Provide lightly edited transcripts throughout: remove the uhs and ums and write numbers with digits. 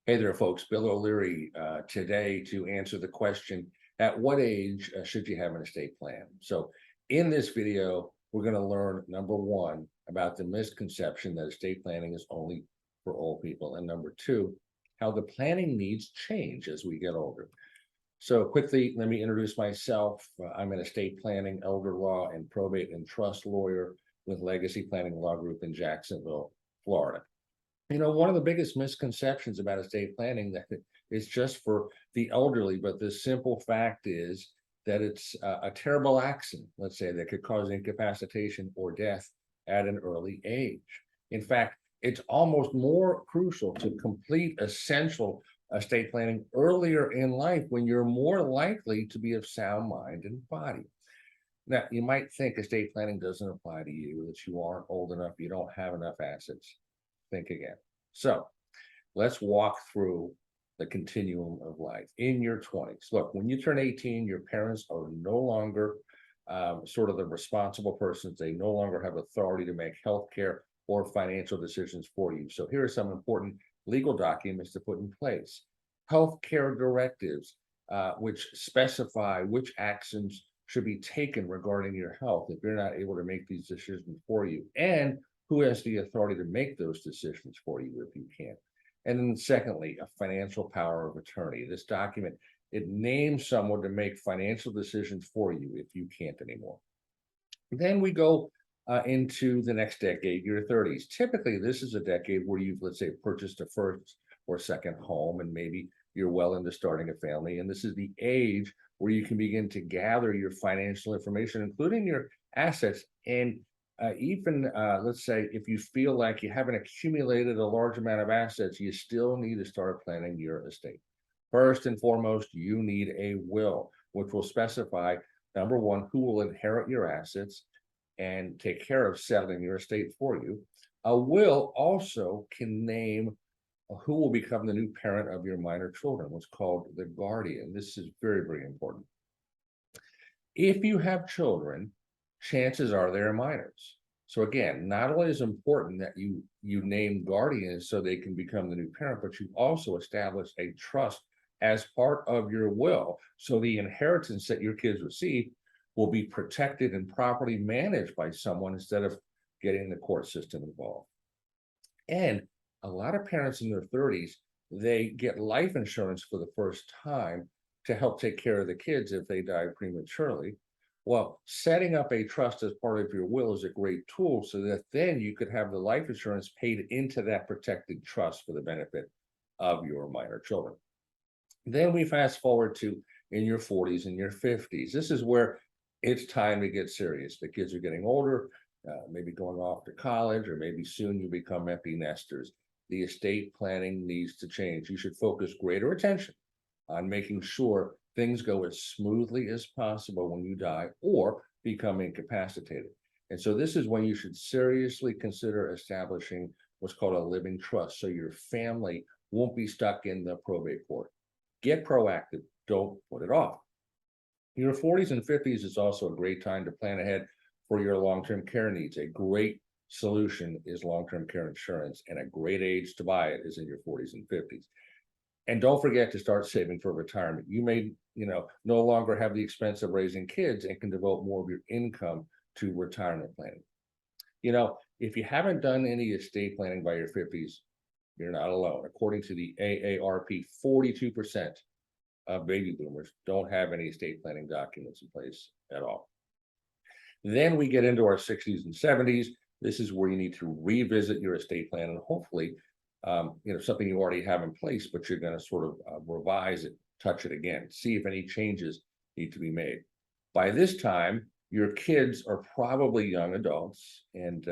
Hey there, folks. Bill O'Leary today to answer the question, at what age should you have an estate plan? So in this video, we're going to learn, number one, about the misconception that estate planning is only for old people. And number two, how the planning needs change as we get older. So quickly, let me introduce myself. I'm an estate planning, elder law, and probate and trust lawyer with Legacy Planning Law Group in Jacksonville, Florida. One of the biggest misconceptions about estate planning that it's just for the elderly, but the simple fact is that it's a terrible accident, let's say, that could cause incapacitation or death at an early age. In fact, it's almost more crucial to complete essential estate planning earlier in life when you're more likely to be of sound mind and body. Now, you might think estate planning doesn't apply to you, that you aren't old enough, you don't have enough assets. Think again. So let's walk through the continuum of life in your 20s. Look, when you turn 18, your parents are no longer sort of the responsible persons. They no longer have authority to make healthcare or financial decisions for you. So here are some important legal documents to put in place. Healthcare directives, which specify which actions should be taken regarding your health if you're not able to make these decisions for you, and who has the authority to make those decisions for you if you can't. And then secondly, a financial power of attorney. This document, it names someone to make financial decisions for you if you can't anymore. Then we go into the next decade, your 30s. Typically, this is a decade where you've, let's say, purchased a first or second home, and maybe you're well into starting a family. And this is the age where you can begin to gather your financial information, including your assets. And even let's say, if you feel like you haven't accumulated a large amount of assets, you still need to start planning your estate. First and foremost, you need a will, which will specify, number one, who will inherit your assets and take care of settling your estate for you. A will also can name who will become the new parent of your minor children, what's called the guardian. This is very, very important. If you have children, chances are they're minors. So again, not only is it important that you name guardians so they can become the new parent, but you also establish a trust as part of your will. So the inheritance that your kids receive will be protected and properly managed by someone instead of getting the court system involved. And a lot of parents in their 30s, they get life insurance for the first time to help take care of the kids if they die prematurely. Well, setting up a trust as part of your will is a great tool so that then you could have the life insurance paid into that protected trust for the benefit of your minor children. Then we fast forward to in your 40s and your 50s. This is where it's time to get serious. The kids are getting older, maybe going off to college, or maybe soon you become empty nesters. The estate planning needs to change. You should focus greater attention on making sure things go as smoothly as possible when you die or become incapacitated. And so this is when you should seriously consider establishing what's called a living trust, so your family won't be stuck in the probate court. Get proactive, don't put it off. Your 40s and 50s is also a great time to plan ahead for your long-term care needs. A great solution is long-term care insurance, and a great age to buy it is in your 40s and 50s. And don't forget to start saving for retirement. You may, no longer have the expense of raising kids and can devote more of your income to retirement planning. If you haven't done any estate planning by your 50s, you're not alone. According to the AARP, 42% of baby boomers don't have any estate planning documents in place at all. Then we get into our 60s and 70s. This is where you need to revisit your estate plan, and hopefully something you already have in place, but you're going to sort of revise it, touch it again, see if any changes need to be made. By this time, your kids are probably young adults, and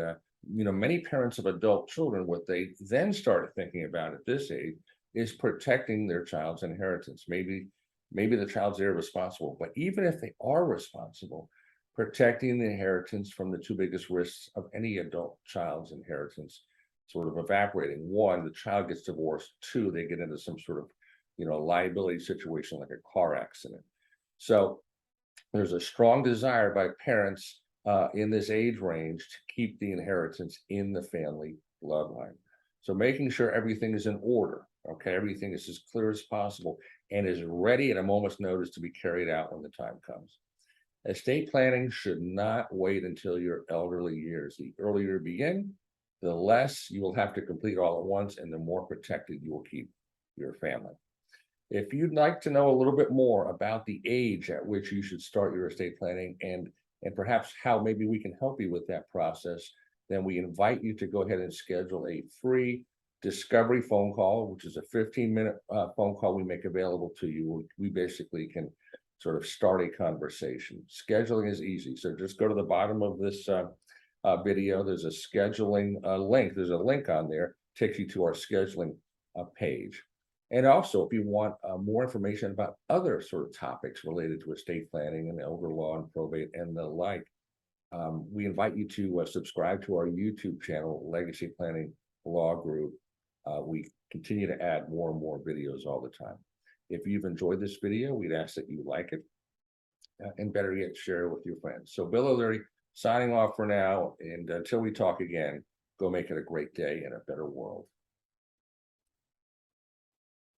many parents of adult children, what they then start thinking about at this age is protecting their child's inheritance. Maybe the child's irresponsible, but even if they are responsible, protecting the inheritance from the two biggest risks of any adult child's inheritance sort of evaporating. One, the child gets divorced. Two, they get into some sort of liability situation like a car accident. So there's a strong desire by parents in this age range to keep the inheritance in the family bloodline. So making sure everything is in order Okay, everything is as clear as possible and is ready at a moment's notice to be carried out when the time comes. Estate planning should not wait until your elderly years. The earlier you begin, the less you will have to complete all at once and the more protected you will keep your family. If you'd like to know a little bit more about the age at which you should start your estate planning and perhaps how maybe we can help you with that process, then we invite you to go ahead and schedule a free discovery phone call, which is a 15-minute phone call we make available to you. We basically can sort of start a conversation. Scheduling is easy. So just go to the bottom of this video. There's a scheduling link. There's a link on there, takes you to our scheduling page. And also, if you want more information about other sort of topics related to estate planning and elder law and probate and the like, we invite you to subscribe to our YouTube channel, Legacy Planning Law Group. We continue to add more and more videos all the time. If you've enjoyed this video, we'd ask that you like it and better yet, share it with your friends. So Bill O'Leary signing off for now. And until we talk again, go make it a great day and a better world.